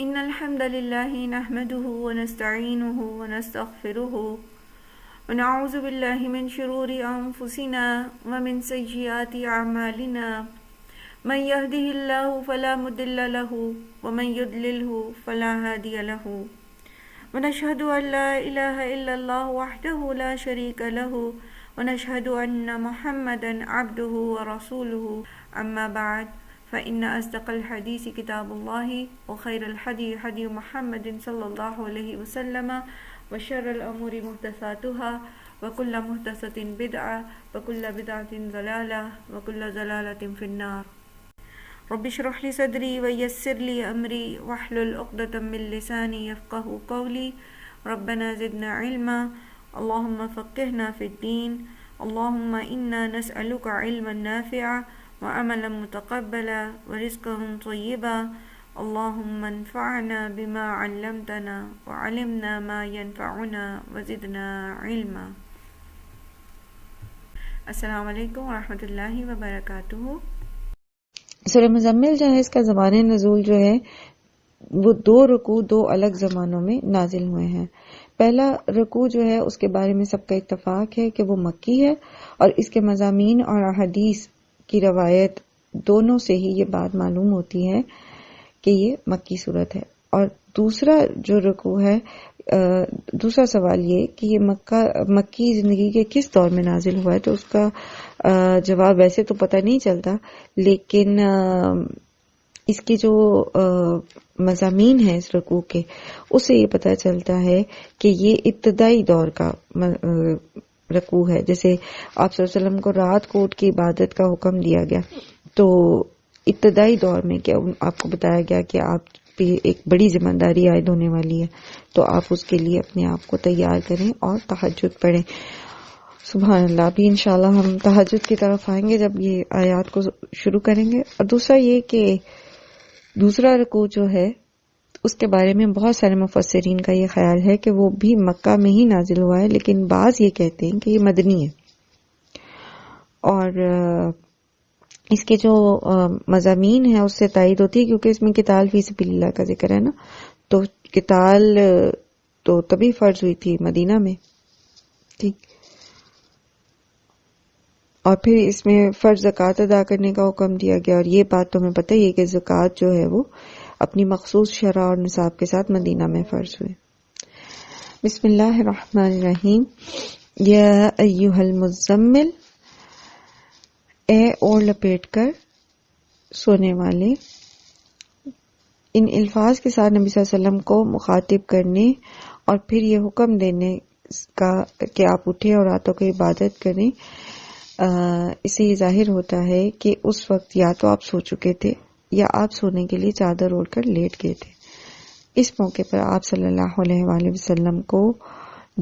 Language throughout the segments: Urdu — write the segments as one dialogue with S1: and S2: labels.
S1: إن الحمد لله نحمده ونستعينه ونستغفره ونعوذ بالله من شرور أنفسنا ومن سيئات أعمالنا من يهده الله فلا مضل له ومن يضلله فلا هادي له ونشهد أن لا إله إلا الله وحده لا شريك له ونشهد أن محمدا عبده ورسوله أما بعد فإن أصدق الحديث كتاب الله وخير الهدي هدي محمد صلى الله عليه وسلم وشر الأمور محدثاتها وكل محدثة بدعة وكل بدعة ضلالة وكل ضلالة في النار. رب اشرح لي صدري ويسر لي أمري واحلل عقدة من لساني يفقه قولي. ربنا زدنا علما اللهم فقهنا في الدين اللهم إنا نسألك علما نافعا وعملا متقبلا ورزقا طيبا اللهم انفعنا بما علمتنا وعلمنا ما ينفعنا وزدنا علما. السلام علیکم ورحمۃ اللہ وبرکاتہ.
S2: سورہ مزمل جو ہے اس کا زمان نزول جو ہے وہ 2 رکوع 2 الگ زمانوں میں نازل ہوئے ہیں. پہلا رکوع جو ہے اس کے بارے میں سب کا اتفاق ہے کہ وہ مکی ہے اور اس کے مضامین اور احادیث کی روایت دونوں سے ہی یہ بات معلوم ہوتی ہے کہ یہ مکی صورت ہے. اور دوسرا جو رکوع ہے، دوسرا سوال یہ کہ یہ مکی زندگی کے کس دور میں نازل ہوا ہے، تو اس کا جواب ویسے تو پتہ نہیں چلتا، لیکن اس کے جو مضامین ہیں اس رکوع کے، اس سے یہ پتہ چلتا ہے کہ یہ ابتدائی دور کا رکوع ہے. جیسے آپ صلی اللہ علیہ وسلم کو رات کو اٹھ کی عبادت کا حکم دیا گیا، تو ابتدائی دور میں کیا آپ کو بتایا گیا کہ آپ پہ ایک بڑی ذمہ داری عائد ہونے والی ہے، تو آپ اس کے لیے اپنے آپ کو تیار کریں اور تہجد پڑھیں. سبحان اللہ. ابھی انشاءاللہ ہم تہجد کی طرف آئیں گے جب یہ آیات کو شروع کریں گے. اور دوسرا یہ کہ دوسرا رکوع جو ہے اس کے بارے میں بہت سارے مفسرین کا یہ خیال ہے کہ وہ بھی مکہ میں ہی نازل ہوا ہے، لیکن بعض یہ کہتے ہیں کہ یہ مدنی ہے. اور اس کے جو مضامین ہیں اس سے تائید ہوتی ہے کیونکہ اس میں قتال فی سبیل اللہ کا ذکر ہے نا، تو قتال تو تبھی فرض ہوئی تھی مدینہ میں، ٹھیک. اور پھر اس میں فرض زکوٰۃ ادا کرنے کا حکم دیا گیا، اور یہ بات تو ہمیں پتہ ہی ہے کہ زکوٰۃ جو ہے وہ اپنی مخصوص شرح اور نصاب کے ساتھ مدینہ میں فرض ہوئے. بسم اللہ الرحمن الرحیم. یا ایھا المزمل، اے اوڑھ لپیٹ کر سونے والے. ان الفاظ کے ساتھ نبی صلی اللہ علیہ وسلم کو مخاطب کرنے اور پھر یہ حکم دینے کا کہ آپ اٹھیں اور راتوں کی عبادت کریں، اس سے یہ ظاہر ہوتا ہے کہ اس وقت یا تو آپ سو چکے تھے یا آپ سونے کے لیے چادر اوڑھ کر لیٹ گئے تھے. اس موقع پر آپ صلی اللہ علیہ وآلہ وسلم کو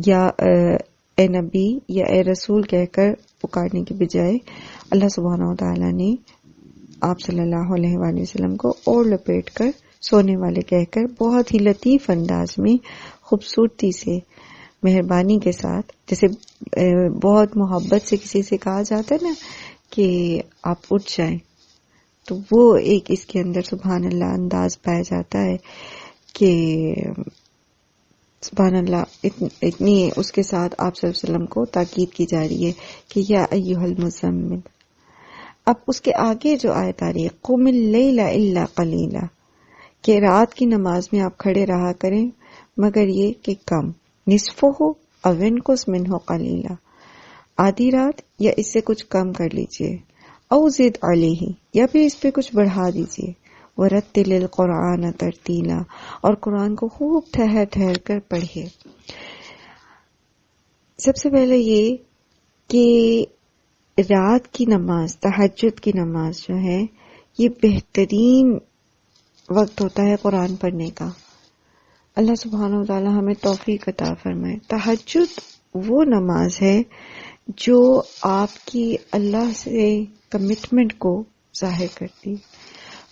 S2: یا اے نبی یا اے رسول کہہ کر پکارنے کی بجائے اللہ سبحانہ و تعالیٰ نے آپ صلی اللہ علیہ وآلہ وسلم کو اوڑھ لپیٹ کر سونے والے کہہ کر بہت ہی لطیف انداز میں خوبصورتی سے مہربانی کے ساتھ، جیسے بہت محبت سے کسی سے کہا جاتا ہے نا کہ آپ اٹھ جائیں، تو وہ ایک اس کے اندر سبحان اللہ انداز پایا جاتا ہے کہ سبحان اللہ اتنی اس کے ساتھ آپ صلی اللہ علیہ وسلم کو تاکید کی جا رہی ہے کہ یا ایھا المزمل. اب اس کے آگے جو آیت آ رہی ہے قم اللیل الا قلیلا، کہ رات کی نماز میں آپ کھڑے رہا کریں مگر یہ کہ کم، نصفہ او انقص منہ قلیلا، آدھی رات یا اس سے کچھ کم کر لیجئے، او زد علیہ یا پھر اس پہ کچھ بڑھا دیجئے، ورتل القرآن ترتیلا، اور قرآن کو خوب ٹھہر ٹھہر کر پڑھے. سب سے پہلے یہ کہ رات کی نماز، تہجد کی نماز جو ہے یہ بہترین وقت ہوتا ہے قرآن پڑھنے کا. اللہ سبحانہ و تعالی ہمیں توفیق عطا فرمائے. تہجد وہ نماز ہے جو آپ کی اللہ سے کمٹمنٹ کو ظاہر کرتی.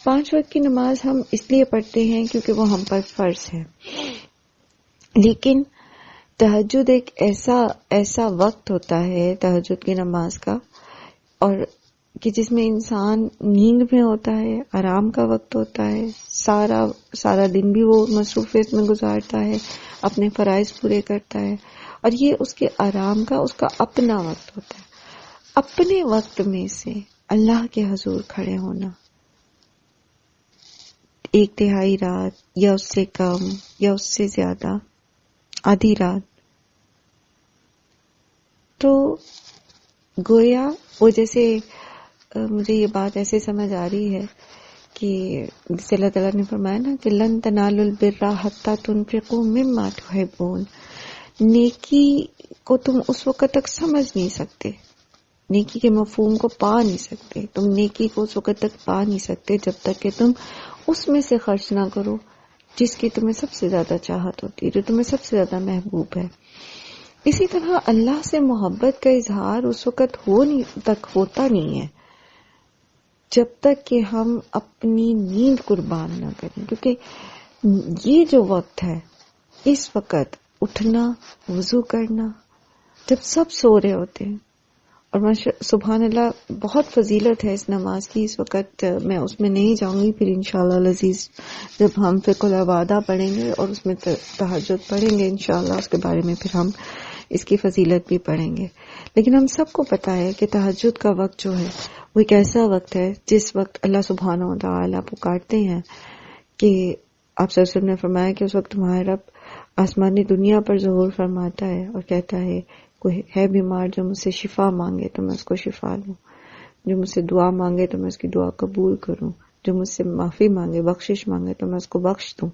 S2: 5 وقت کی نماز ہم اس لیے پڑھتے ہیں کیونکہ وہ ہم پر فرض ہے، لیکن تہجد ایک ایسا وقت ہوتا ہے تہجد کی نماز کا، اور کہ جس میں انسان نیند میں ہوتا ہے، آرام کا وقت ہوتا ہے، سارا دن بھی وہ مصروفیت میں گزارتا ہے، اپنے فرائض پورے کرتا ہے، اور یہ اس کے آرام کا، اس کا اپنا وقت ہوتا ہے۔ اپنے وقت میں سے اللہ کے حضور کھڑے ہونا، 1/3 رات یا اس سے کم یا اس سے زیادہ، آدھی رات، تو گویا وہ جیسے مجھے یہ بات ایسے سمجھ آ رہی ہے کہ جسے اللہ تعالیٰ نے فرمایا نا کہ لن تنالوا البر حتی تنفقوا مما تحبون، نیکی کو تم اس وقت تک سمجھ نہیں سکتے، نیکی کے مفہوم کو پا نہیں سکتے، تم نیکی کو اس وقت تک پا نہیں سکتے جب تک کہ تم اس میں سے خرچ نہ کرو جس کی تمہیں سب سے زیادہ چاہت ہوتی ہے، جو تمہیں سب سے زیادہ محبوب ہے۔ اسی طرح اللہ سے محبت کا اظہار اس وقت ہوتا نہیں ہے جب تک کہ ہم اپنی نیند قربان نہ کریں، کیونکہ یہ جو وقت ہے، اس وقت اٹھنا، وضو کرنا، جب سب سو رہے ہوتے ہیں، اور سبحان اللہ بہت فضیلت ہے اس نماز کی، اس وقت میں اس میں نہیں جاؤں گی، پھر انشاءاللہ العزیز جب ہم فقہ العبادہ پڑھیں گے اور اس میں تہجد پڑھیں گے انشاءاللہ، اس کے بارے میں پھر ہم اس کی فضیلت بھی پڑھیں گے۔ لیکن ہم سب کو پتا ہے کہ تہجد کا وقت جو ہے وہ ایک ایسا وقت ہے جس وقت اللہ سبحانہ و تعالیٰ پکارتے ہیں کہ آپ صلی اللہ علیہ وسلم نے فرمایا کہ اس وقت تمہارا رب آسمانی دنیا پر ظہور فرماتا ہے اور کہتا ہے کوئی ہے بیمار جو مجھ سے شفا مانگے تو میں اس کو شفا دوں، جو مجھ سے دعا مانگے تو میں اس کی دعا قبول کروں، جو مجھ سے معافی مانگے، بخشش مانگے تو میں اس کو بخش دوں۔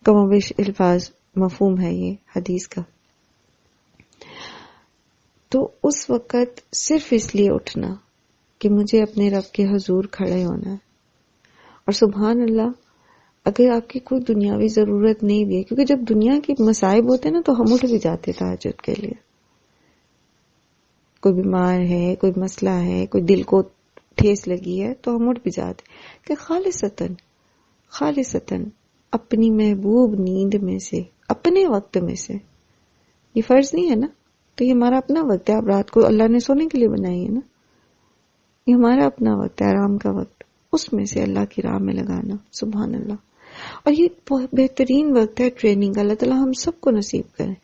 S2: کم و بیش الفاظ مفہوم ہے یہ حدیث کا۔ تو اس وقت صرف اس لیے اٹھنا کہ مجھے اپنے رب کے حضور کھڑے ہونا ہے، اور سبحان اللہ اگر آپ کی کوئی دنیاوی ضرورت نہیں بھی ہے، کیونکہ جب دنیا کے مصائب ہوتے ہیں نا تو ہم اٹھ بھی جاتے تہجد کے لیے، کوئی بیمار ہے، کوئی مسئلہ ہے، کوئی دل کو ٹھیس لگی ہے تو ہم اٹھ بھی جاتے، کہ خالصتاً اپنی محبوب نیند میں سے، اپنے وقت میں سے، یہ فرض نہیں ہے نا، تو یہ ہمارا اپنا وقت ہے، اب رات کو اللہ نے سونے کے لیے بنائی ہے نا، یہ ہمارا اپنا وقت ہے، آرام کا وقت، اس میں سے اللہ کی راہ میں لگانا، سبحان اللہ۔ اور یہ بہت بہترین وقت ہے ٹریننگ کا، اللہ تعالیٰ ہم سب کو نصیب کریں،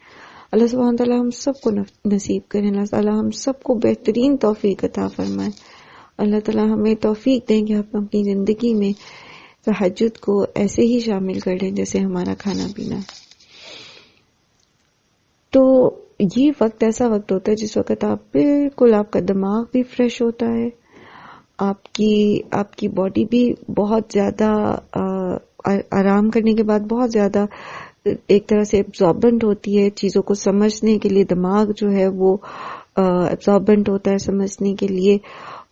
S2: اللہ سبحانہ تعالیٰ ہم سب کو نصیب کریں، اللہ تعالیٰ ہم سب کو بہترین توفیق عطا فرمائے، اللہ تعالیٰ ہمیں توفیق دیں کہ ہم اپنی زندگی میں تہجد کو ایسے ہی شامل کر لیں جیسے ہمارا کھانا پینا۔ تو یہ وقت ایسا وقت ہوتا ہے جس وقت آپ کا دماغ بھی فریش ہوتا ہے، آپ کی باڈی بھی بہت زیادہ آرام کرنے کے بعد بہت زیادہ ایک طرح سے ایبزاربنٹ ہوتی ہے، چیزوں کو سمجھنے کے لیے دماغ جو ہے وہ ایبزاربنٹ ہوتا ہے سمجھنے کے لیے،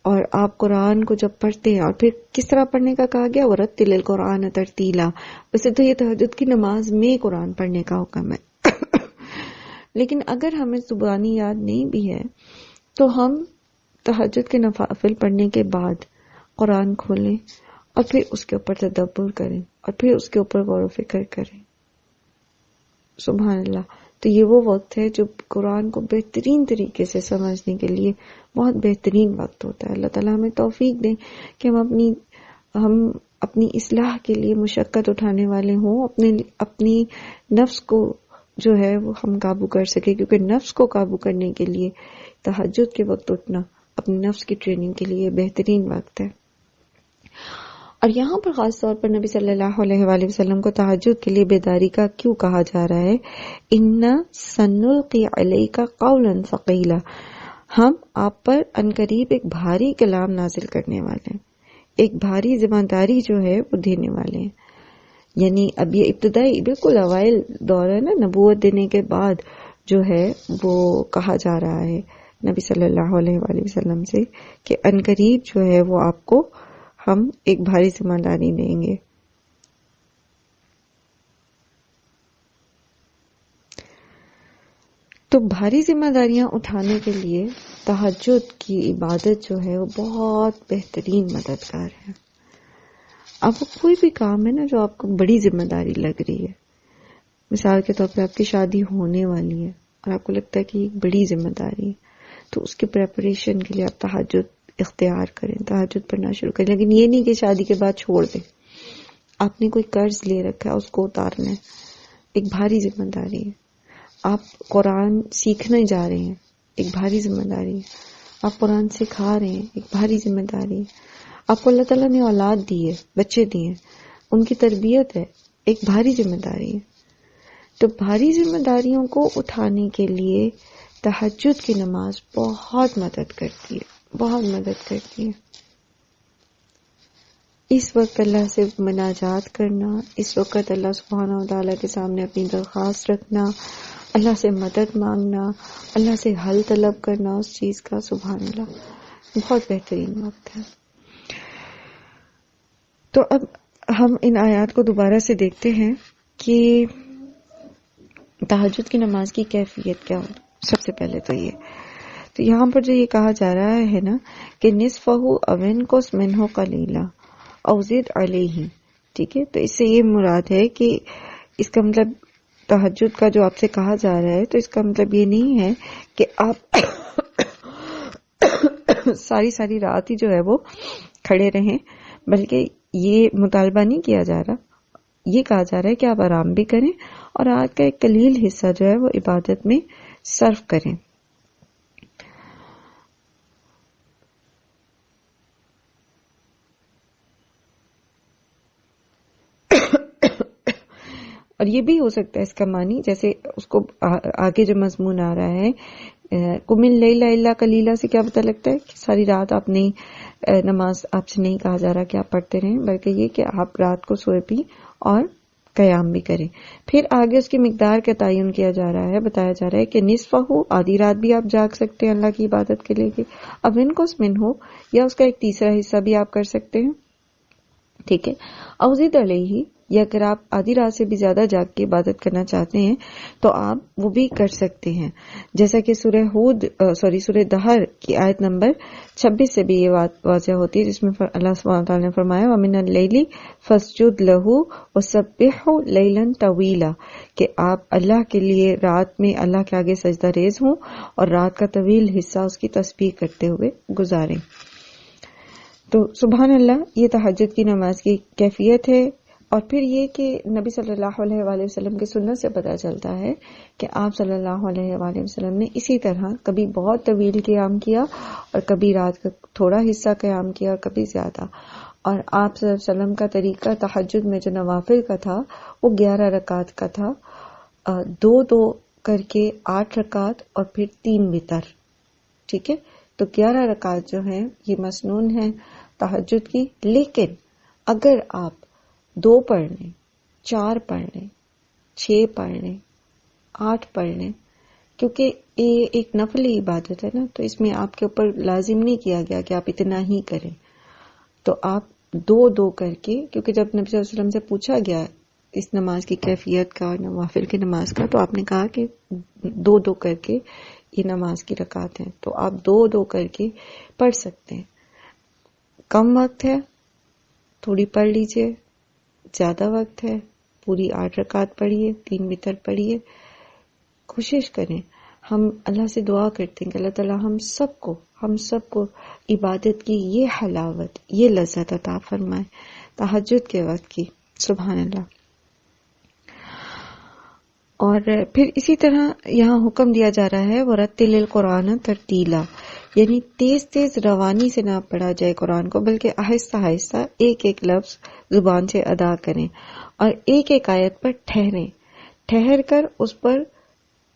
S2: اور آپ قرآن کو جب پڑھتے ہیں، اور پھر کس طرح پڑھنے کا کہا گیا، وَرَتِّلِ الْقُرْآنَ تَرْتِیلًا، ویسے تو یہ تہجد کی نماز میں قرآن پڑھنے کا حکم ہے، لیکن اگر ہمیں زبانی یاد نہیں بھی ہے تو ہم تہجد کے نوافل پڑھنے کے بعد قرآن کھولیں اور پھر اس کے اوپر تدبر کریں اور پھر اس کے اوپر غور و فکر کریں، سبحان اللہ۔ تو یہ وہ وقت ہے جو قرآن کو بہترین طریقے سے سمجھنے کے لیے بہت بہترین وقت ہوتا ہے۔ اللہ تعالیٰ ہمیں توفیق دیں کہ ہم اپنی اصلاح کے لیے مشقت اٹھانے والے ہوں، اپنی نفس کو جو ہے وہ ہم قابو کر سکے، کیونکہ نفس کو قابو کرنے کے لیے تہجد کے وقت اٹھنا اپنی نفس کی ٹریننگ کے لیے بہترین وقت ہے۔ اور یہاں پر خاص طور پر نبی صلی اللہ علیہ وآلہ وسلم کو تہجد کے لیے بیداری کا کیوں کہا جا رہا ہے؟ اِنَّا سَنُلْقِي عَلَيْكَ قَوْلًا ثَقِيلًا، ہم آپ پر عنقریب ایک بھاری کلام نازل کرنے والے ہیں، ایک بھاری ذمہ داری جو ہے وہ دینے والے ہیں۔ یعنی اب یہ ابتدائی بالکل اوائل دور ہے نا، نبوت دینے کے بعد جو ہے وہ کہا جا رہا ہے نبی صلی اللہ علیہ وآلہ وسلم سے کہ عنقریب جو ہے وہ آپ کو ہم ایک بھاری ذمہ داری دیں گے۔ تو بھاری ذمہ داریاں اٹھانے کے لیے تہجد کی عبادت جو ہے وہ بہت بہترین مددگار ہے۔ اب کوئی بھی کام ہے نا جو آپ کو بڑی ذمہ داری لگ رہی ہے، مثال کے طور پہ آپ کی شادی ہونے والی ہے اور آپ کو لگتا ہے کہ یہ بڑی ذمہ داری ہے، تو اس کی پریپریشن کے لیے آپ تہجد اختیار کریں، تہجد پڑھنا شروع کریں، لیکن یہ نہیں کہ شادی کے بعد چھوڑ دیں. آپ نے کوئی قرض لے رکھا ہے، اس کو اتارنا ہے، ایک بھاری ذمہ داری ہے. آپ قرآن سیکھنے جا رہے ہیں، ایک بھاری ذمہ داری ہے. آپ قرآن سکھا رہے ہیں، ایک بھاری ذمہ داری ہے. آپ کو اللہ تعالیٰ نے اولاد دی ہے، بچے دیے ہیں، ان کی تربیت ہے، ایک بھاری ذمہ داری ہے. تو بھاری ذمہ داریوں کو اٹھانے کے لیے تہجد کی نماز بہت مدد کرتی ہے، بہت مدد کرتی ہے. اس وقت اللہ سے مناجات کرنا، اس وقت اللہ سبحانہ و تعالیٰ کے سامنے اپنی درخواست رکھنا، اللہ سے مدد مانگنا، اللہ سے حل طلب کرنا اس چیز کا، سبحان اللہ، بہت بہترین وقت ہے. تو اب ہم ان آیات کو دوبارہ سے دیکھتے ہیں کہ تہجد کی نماز کی کیفیت کیا ہو. سب سے پہلے تو یہاں پر جو یہ کہا جا رہا ہے نا کہ نصفہ او انقص منہ قلیلا او زد علیہ، ٹھیک ہے، تو اس سے یہ مراد ہے کہ اس کا مطلب تہجد کا جو آپ سے کہا جا رہا ہے تو اس کا مطلب یہ نہیں ہے کہ آپ ساری رات ہی جو ہے وہ کھڑے رہیں، بلکہ یہ مطالبہ نہیں کیا جا رہا. یہ کہا جا رہا ہے کہ آپ آرام بھی کریں اور رات کا ایک قلیل حصہ جو ہے وہ عبادت میں صرف کریں. اور یہ بھی ہو سکتا ہے اس کا معنی، جیسے اس کو آگے جو مضمون آ رہا ہے قم اللیل الا قلیلا سے کیا پتہ لگتا ہے کہ ساری رات آپ نہیں، نماز آپ سے نہیں کہا جا رہا کہ آپ پڑھتے رہیں، بلکہ یہ کہ آپ رات کو سوئے بھی اور قیام بھی کریں. پھر آگے اس کی مقدار کا تعین کیا جا رہا ہے، بتایا جا رہا ہے کہ نصف ہو، آدھی رات بھی آپ جاگ سکتے ہیں اللہ کی عبادت کے لیے، اب ان کو من ہو، یا اس کا ایک تیسرا حصہ بھی آپ کر سکتے ہیں، ٹھیک ہے. او زد علیہ، یا اگر آپ آدھی رات سے بھی زیادہ جاگ کے عبادت کرنا چاہتے ہیں تو آپ وہ بھی کر سکتے ہیں، جیسا کہ سورہ دہر کی آیت نمبر 26 سے بھی یہ بات واضح ہوتی ہے، جس میں اللہ سبحانہ وتعالی نے فرمایا وَمِنَ اللَّيْلِ فَاسْجُدْ لَهُ وَسَبِّحْهُ لَيْلًا طَوِيلًا، کہ آپ اللہ کے لیے رات میں اللہ کے آگے سجدہ ریز ہوں اور رات کا طویل حصہ اس کی تسبیح کرتے ہوئے گزاریں. تو سبحان اللہ، یہ تہجد کی نماز کی کیفیت ہے. اور پھر یہ کہ نبی صلی اللہ علیہ وآلہ وسلم کی سنت سے پتہ چلتا ہے کہ آپ صلی اللہ علیہ وآلہ وسلم نے اسی طرح کبھی بہت طویل قیام کیا اور کبھی رات کا تھوڑا حصہ قیام کیا اور کبھی زیادہ. اور آپ صلی اللہ علیہ وسلم کا طریقہ تہجد میں جو نوافل کا تھا وہ 11 رکعت کا تھا، 2 کر کے 8 رکعت اور پھر 3 وتر، ٹھیک ہے. تو 11 رکعت جو ہیں یہ مسنون ہیں تہجد کی. لیکن اگر آپ 2 پڑھ لیں، 4 پڑھ لیں، 6 پڑھ لیں، 8 پڑھ لیں، کیونکہ یہ ایک نفلی عبادت ہے نا، تو اس میں آپ کے اوپر لازم نہیں کیا گیا کہ آپ اتنا ہی کریں. تو آپ 2 کر کے، کیونکہ جب نبی صلی اللہ علیہ وسلم سے پوچھا گیا اس نماز کی کیفیت کا، نوافل کی نماز کا، تو آپ نے کہا کہ 2 کر کے یہ نماز کی رکعت ہیں. تو آپ 2 کر کے پڑھ سکتے ہیں. کم وقت ہے تھوڑی پڑھ لیجئے، زیادہ وقت ہے پوری 8 رکعت پڑھیے، 3 وتر پڑھیے. کوشش کریں. ہم اللہ سے دعا کرتے ہیں کہ اللہ تعالیٰ ہم سب کو عبادت کی یہ حلاوت، یہ لذت عطا فرمائے تہجد کے وقت کی. سبحان اللہ. اور پھر اسی طرح یہاں حکم دیا جا رہا ہے وَرَتِّلِ الْقُرْآنَ تَرْتِیلًا، یعنی تیز روانی سے نہ پڑھا جائے قرآن کو، بلکہ آہستہ آہستہ ایک لفظ زبان سے ادا کریں اور ایک آیت پر ٹھہر کر اس پر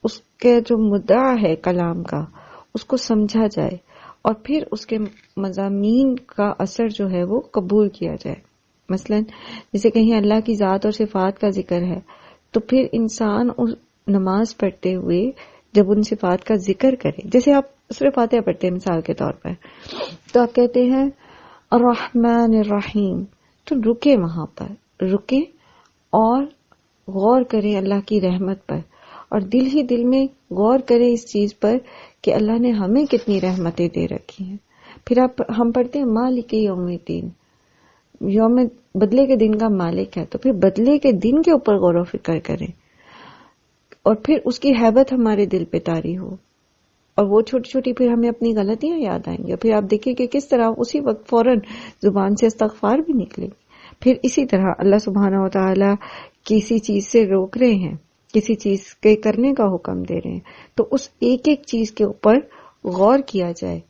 S2: اس کے جو مدعا ہے کلام کا اس کو سمجھا جائے اور پھر اس کے مضامین کا اثر جو ہے وہ قبول کیا جائے. مثلا جیسے کہیں اللہ کی ذات اور صفات کا ذکر ہے تو پھر انسان اس نماز پڑھتے ہوئے جب ان صفات کا ذکر کرے، جیسے آپ سورہ فاتحہ پڑھتے ہیں مثال کے طور پر، تو آپ کہتے ہیں الرحمن الرحیم، تو وہاں پر رکیں اور غور کریں اللہ کی رحمت پر، اور دل میں غور کریں اس چیز پر کہ اللہ نے ہمیں کتنی رحمتیں دے رکھی ہیں. پھر ہم پڑھتے ہیں مالک یوم الدین، یوم بدلے کے دن کا مالک ہے، تو پھر بدلے کے دن کے اوپر غور و فکر کریں اور پھر اس کی ہیبت ہمارے دل پہ طاری ہو. اور وہ چھوٹی چھوٹی پھر ہمیں اپنی غلطیاں یاد آئیں گی، اور پھر آپ دیکھیں کہ کس طرح اسی وقت فوراً زبان سے استغفار بھی نکلے گی. پھر اسی طرح اللہ سبحانہ و تعالی کسی چیز سے روک رہے ہیں، کسی چیز کے کرنے کا حکم دے رہے ہیں، تو اس ایک ایک چیز کے اوپر غور کیا جائے،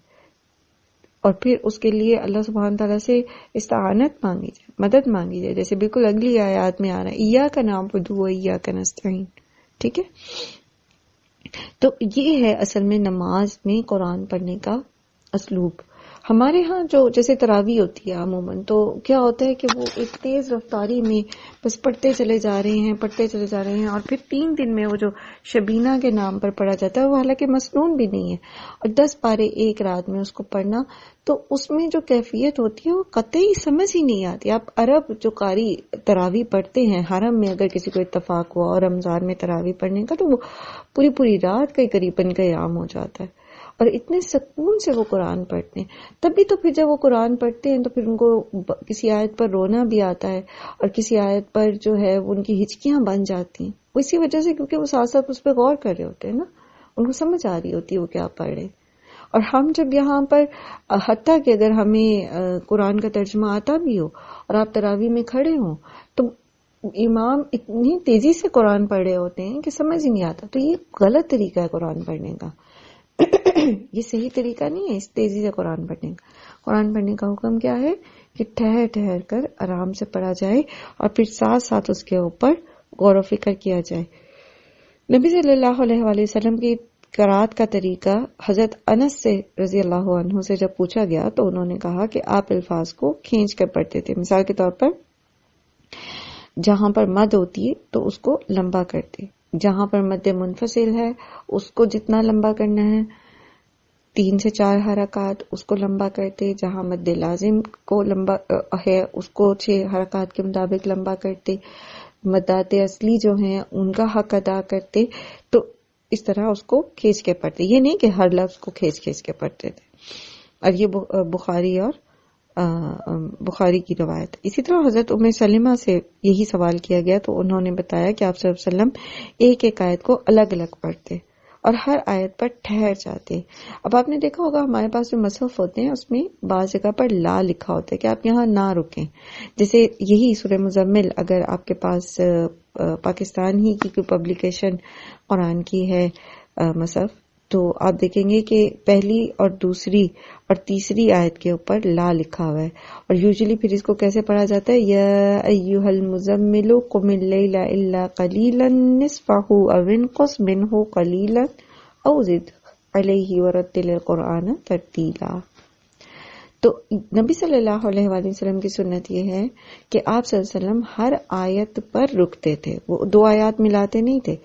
S2: اور پھر اس کے لیے اللہ سبحانہ تعالیٰ سے استعانت مانگی جائے، مدد مانگی جائے، جیسے بالکل اگلی آیات میں آ رہا ہے ایاک نعبد و ایاک نستعین. ٹھیک ہے، تو یہ ہے اصل میں نماز میں قرآن پڑھنے کا اسلوب. ہمارے ہاں جو جیسے تراویح ہوتی ہے عموماً، تو کیا ہوتا ہے کہ وہ ایک تیز رفتاری میں بس پڑھتے چلے جا رہے ہیں، اور پھر 3 دن میں وہ جو شبینہ کے نام پر پڑھا جاتا ہے وہ حالانکہ مسنون بھی نہیں ہے، اور 10 پارے ایک رات میں اس کو پڑھنا، تو اس میں جو کیفیت ہوتی ہے وہ قطعی سمجھ ہی نہیں آتی. آپ عرب جو قاری تراویح پڑھتے ہیں حرم میں، اگر کسی کو اتفاق ہوا اور رمضان میں تراویح پڑھنے کا، تو وہ پوری رات کا قریباً قیام ہو جاتا ہے، اور اتنے سکون سے وہ قرآن پڑھتے ہیں. تبھی تو پھر جب وہ قرآن پڑھتے ہیں تو پھر ان کو کسی آیت پر رونا بھی آتا ہے، اور کسی آیت پر جو ہے ان کی ہچکیاں بن جاتی ہیں، وہ اسی وجہ سے کیونکہ وہ ساتھ ساتھ اس پہ غور کر رہے ہوتے ہیں نا، ان کو سمجھ آ رہی ہوتی ہے وہ کیا پڑھ رہے. اور ہم جب یہاں پر حتیٰ کہ اگر ہمیں قرآن کا ترجمہ آتا بھی ہو اور آپ تراویح میں کھڑے ہوں، تو امام اتنی تیزی سے قرآن پڑھ رہے ہوتے ہیں کہ سمجھ ہی نہیں آتا. تو یہ غلط طریقہ ہے قرآن پڑھنے کا، یہ صحیح طریقہ نہیں ہے اس تیزی سے قرآن پڑھنے کا. قرآن پڑھنے کا حکم کیا ہے کہ ٹھہر کر آرام سے پڑھا جائے، اور پھر ساتھ ساتھ اس کے اوپر غور و فکر کیا جائے. نبی صلی اللہ علیہ وآلہ وسلم کی قرات کا طریقہ حضرت انس سے رضی اللہ عنہ سے جب پوچھا گیا تو انہوں نے کہا کہ آپ الفاظ کو کھینچ کر پڑھتے تھے. مثال کے طور پر جہاں پر مد ہوتی ہے تو اس کو لمبا کرتے، جہاں پر مد منفصل ہے اس کو جتنا لمبا کرنا ہے 3 سے 4 حرکات اس کو لمبا کرتے، جہاں مد لازم کو لمبا ہے اس کو 6 حرکات کے مطابق لمبا کرتے، مدات اصلی جو ہیں ان کا حق ادا کرتے. تو اس طرح اس کو کھینچ کے پڑھتے، یہ نہیں کہ ہر لفظ کو کھینچ کے پڑھتے تھے. اور یہ بخاری کی روایت. اسی طرح حضرت ام سلمہ سے یہی سوال کیا گیا تو انہوں نے بتایا کہ آپ صلی اللہ علیہ وسلم ایک ایک آیت کو الگ الگ پڑھتے اور ہر آیت پر ٹھہر جاتے. اب آپ نے دیکھا ہوگا ہمارے پاس جو مصحف ہوتے ہیں اس میں بعض جگہ پر لا لکھا ہوتا ہے کہ آپ یہاں نہ رکیں. جیسے یہی سورہ مزمل اگر آپ کے پاس پاکستان ہی کی کوئی پبلیکیشن قرآن کی ہے مصحف، تو آپ دیکھیں گے کہ پہلی اور دوسری اور تیسری آیت کے اوپر لا لکھا ہوا ہے. اور یوزلی پھر اس کو کیسے پڑھا جاتا ہے؟ یا ایھا المزمل قم اللیل الا قلیلا نصفہ او انقص منہ قلیلا او زد علیہ ورتل القرآن ترتیلا. تو نبی صلی اللہ علیہ وآلہ وسلم کی سنت یہ ہے کہ آپ صلی اللہ علیہ وسلم ہر آیت پر رکتے تھے، وہ 2 آیات ملاتے نہیں تھے.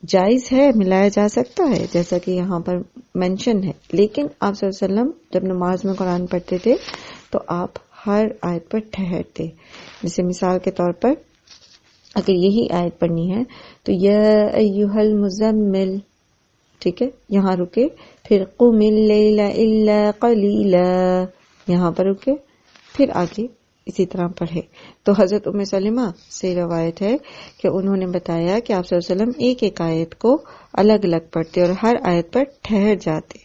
S2: جائز ہے، ملایا جا سکتا ہے جیسا کہ یہاں پر مینشن ہے، لیکن آپ صلی اللہ علیہ وسلم جب نماز میں قرآن پڑھتے تھے تو آپ ہر آیت پر ٹھہرتے. جیسے مثال کے طور پر اگر یہی آیت پڑھنی ہے تو یا ایھا المزمل، ٹھیک ہے، یہاں رکے، پھر قم اللیل الا قلیلا یہاں پر رکے، پھر آگے اسی طرح پڑھے. تو حضرت ام سلمہ سے روایت ہے کہ انہوں نے بتایا کہ آپ صلی اللہ علیہ وسلم ایک ایک آیت کو الگ الگ پڑھتے اور ہر آیت پر ٹھہر جاتے.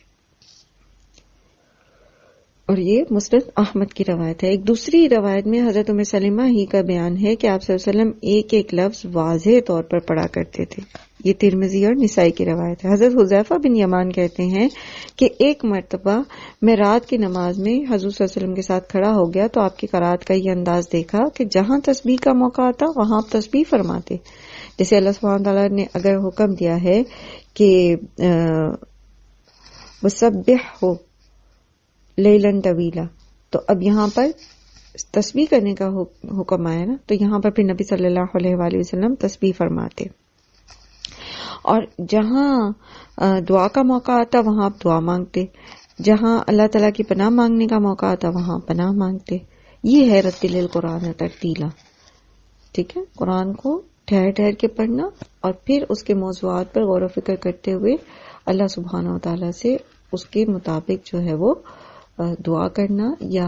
S2: اور یہ مسند احمد کی روایت ہے. ایک دوسری روایت میں حضرت ام سلمہ ہی کا بیان ہے کہ آپ صلی اللہ علیہ وسلم ایک ایک لفظ واضح طور پر پڑھا کرتے تھے. یہ ترمذی اور نسائی کی روایت ہے. حضرت حذیفہ بن یمان کہتے ہیں کہ ایک مرتبہ میں رات کی نماز میں حضور صلی اللہ علیہ وسلم کے ساتھ کھڑا ہو گیا تو آپ کی قرات کا یہ انداز دیکھا کہ جہاں تسبیح کا موقع آتا وہاں آپ تسبیح فرماتے. جیسے اللہ سبحانہ تعالیٰ نے اگر حکم دیا ہے کہ وَسَبِّحْهُ لیلاً طویلا، تو اب یہاں پر تسبیح کرنے کا حکم آیا نا، تو یہاں پر پھر نبی صلی اللہ علیہ وآلہ وسلم تسبیح فرماتے. اور جہاں دعا کا موقع آتا وہاں آپ دعا مانگتے، جہاں اللہ تعالیٰ کی پناہ مانگنے کا موقع آتا وہاں پناہ مانگتے. یہ ہے رتل القرآن ترتیلا. ٹھیک ہے، قرآن کو ٹھہر کے پڑھنا اور پھر اس کے موضوعات پر غور و فکر کرتے ہوئے اللہ سبحانہ و تعالیٰ سے اس کے مطابق جو ہے وہ دعا کرنا یا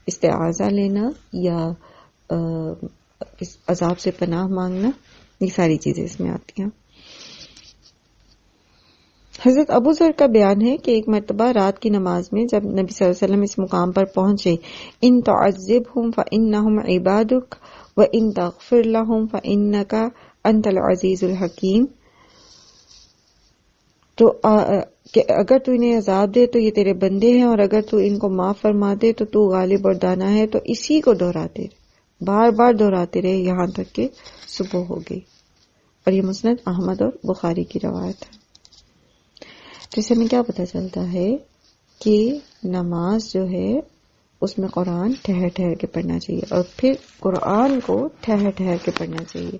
S2: استعاذہ لینا یا عذاب سے پناہ مانگنا، یہ ساری چیزیں اس میں آتی ہیں. حضرت ابو ذر کا بیان ہے کہ ایک مرتبہ رات کی نماز میں جب نبی صلی اللہ علیہ وسلم اس مقام پر پہنچے، ان تعذبہم فانہم عبادک وان تغفر لہم فانک انت العزیز الحکیم، تو کہ اگر تو انہیں عذاب دے تو یہ تیرے بندے ہیں، اور اگر تو ان کو معاف فرما دے تو تو غالب اور دانا ہے. تو اسی کو دہراتے رہے، بار بار دہراتے رہے یہاں تک کہ صبح ہو گئی. اور یہ مسند احمد اور بخاری کی روایت ہے. تو اس سے ہمیں کیا پتہ چلتا ہے کہ نماز جو ہے اس میں قرآن ٹھہر ٹھہر کے پڑھنا چاہیے، اور پھر قرآن کو ٹھہر ٹھہر کے پڑھنا چاہیے،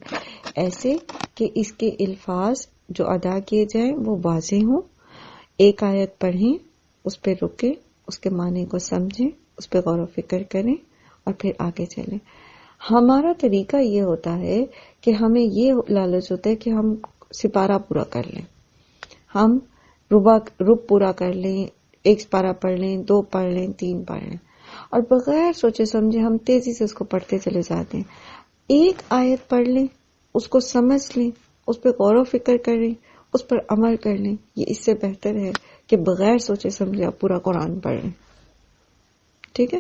S2: ایسے کہ اس کے الفاظ جو ادا کیے جائیں وہ واضح ہوں. ایک آیت پڑھیں، اس پہ رکیں، اس کے معنی کو سمجھیں، اس پہ غور و فکر کریں اور پھر آگے چلیں. ہمارا طریقہ یہ ہوتا ہے کہ ہمیں یہ لالچ ہوتا ہے کہ ہم سپارہ پورا کر لیں، ہم رب پورا کر لیں، ایک سپارہ پڑھ لیں، 2 پڑھ لیں، 3 پڑھ لیں، اور بغیر سوچے سمجھے ہم تیزی سے اس کو پڑھتے چلے جاتے ہیں. ایک آیت پڑھ لیں، اس کو سمجھ لیں، اس پہ غور و فکر کریں، اس پر عمل کر لیں. یہ اس سے بہتر ہے کہ بغیر سوچے سمجھے آپ پورا قرآن پڑھ لیں. ٹھیک ہے؟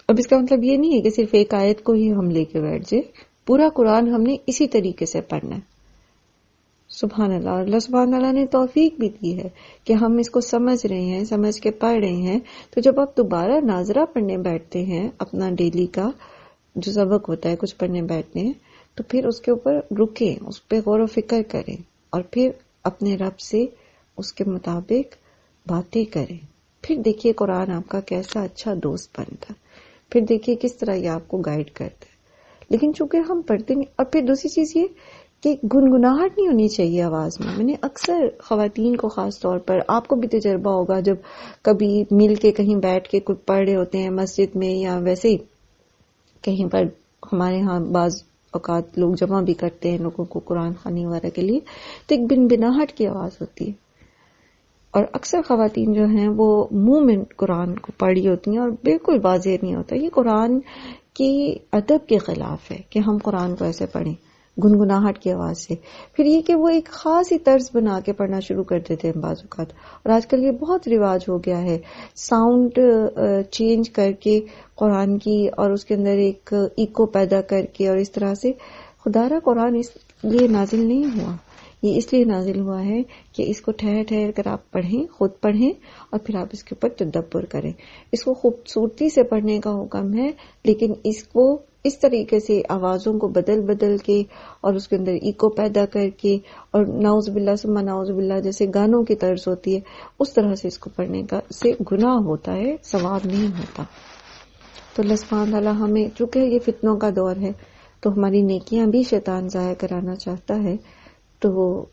S2: اب اس کا مطلب یہ نہیں ہے کہ صرف ایک آیت کو ہی ہم لے کے بیٹھ جائیں، پورا قرآن ہم نے اسی طریقے سے پڑھنا ہے. سبحان اللہ. اللہ سبحان اللہ نے توفیق بھی دی ہے کہ ہم اس کو سمجھ رہے ہیں، سمجھ کے پڑھ رہے ہیں. تو جب آپ دوبارہ ناظرہ پڑھنے بیٹھتے ہیں، اپنا ڈیلی کا جو سبق ہوتا ہے کچھ پڑھنے بیٹھتے ہیں، تو پھر اس کے اوپر رکیں، اس پہ غور و فکر کریں، اور پھر اپنے رب سے اس کے مطابق باتیں کریں. پھر دیکھیے قرآن آپ کا کیسا اچھا دوست بنتا ہے، پھر دیکھیے کس طرح یہ آپ کو گائیڈ کرتا ہے. لیکن چونکہ ہم پڑھتے نہیں. اور پھر دوسری چیز یہ کہ گنگناہٹ نہیں ہونی چاہیے آواز میں. میں نے اکثر خواتین کو، خاص طور پر آپ کو بھی تجربہ ہوگا، جب کبھی مل کے کہیں بیٹھ کے کچھ پڑھ رہے ہوتے ہیں مسجد میں یا ویسے ہی کہیں پر، ہمارے ہاں بعض اوقات لوگ جمع بھی کرتے ہیں لوگوں کو قرآن خوانی وغیرہ کے لیے، تو ایک بنبناہٹ کی آواز ہوتی ہے. اور اکثر خواتین جو ہیں وہ منہ میں قرآن کو پڑھی ہوتی ہیں اور بالکل واضح نہیں ہوتا. یہ قرآن کی ادب کے خلاف ہے کہ ہم قرآن کو ایسے پڑھیں گنگناہٹ کی آواز سے. پھر یہ کہ وہ ایک خاص ہی طرز بنا کے پڑھنا شروع کر دیتے ہیں بعض اوقات. اور آج کل یہ بہت رواج ہو گیا ہے ساؤنڈ چینج کر کے قرآن کی، اور اس کے اندر ایک ایکو پیدا کر کے، اور اس طرح سے. خدا را قرآن اس لیے نازل نہیں ہوا، یہ اس لیے نازل ہوا ہے کہ اس کو ٹھہر ٹھہر کر آپ پڑھیں، خود پڑھیں، اور پھر آپ اس کے اوپر تدبر کریں. اس کو خوبصورتی سے پڑھنے کا حکم ہے، لیکن اس کو اس طریقے سے آوازوں کو بدل بدل کے اور اس کے اندر ایکو پیدا کر کے، اور نعوذ باللہ ثم نعوذ باللہ جیسے گانوں کی طرز ہوتی ہے، اس طرح سے اس کو پڑھنے کا سے گناہ ہوتا ہے، ثواب نہیں ہوتا. تو اللہ سبحانہ تعالیٰ ہمیں، چونکہ یہ فتنوں کا دور ہے تو ہماری نیکیاں بھی شیطان ضائع کرانا چاہتا ہے، تو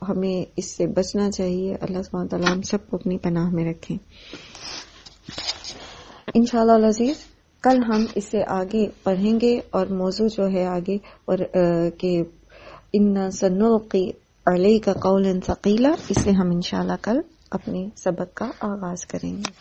S2: ہمیں اس سے بچنا چاہیے. اللہ سبحانہ تعالیٰ ہم سب کو اپنی پناہ میں رکھیں. انشاءاللہ العزیز کل ہم اس سے آگے پڑھیں گے، اور موضوع جو ہے آگے، اور کہ اِنَّا سَنُلْقِي عَلَيْكَ قَوْلًا ثَقِيلًا، اس سے ہم انشاءاللہ کل اپنے سبق کا آغاز کریں گے.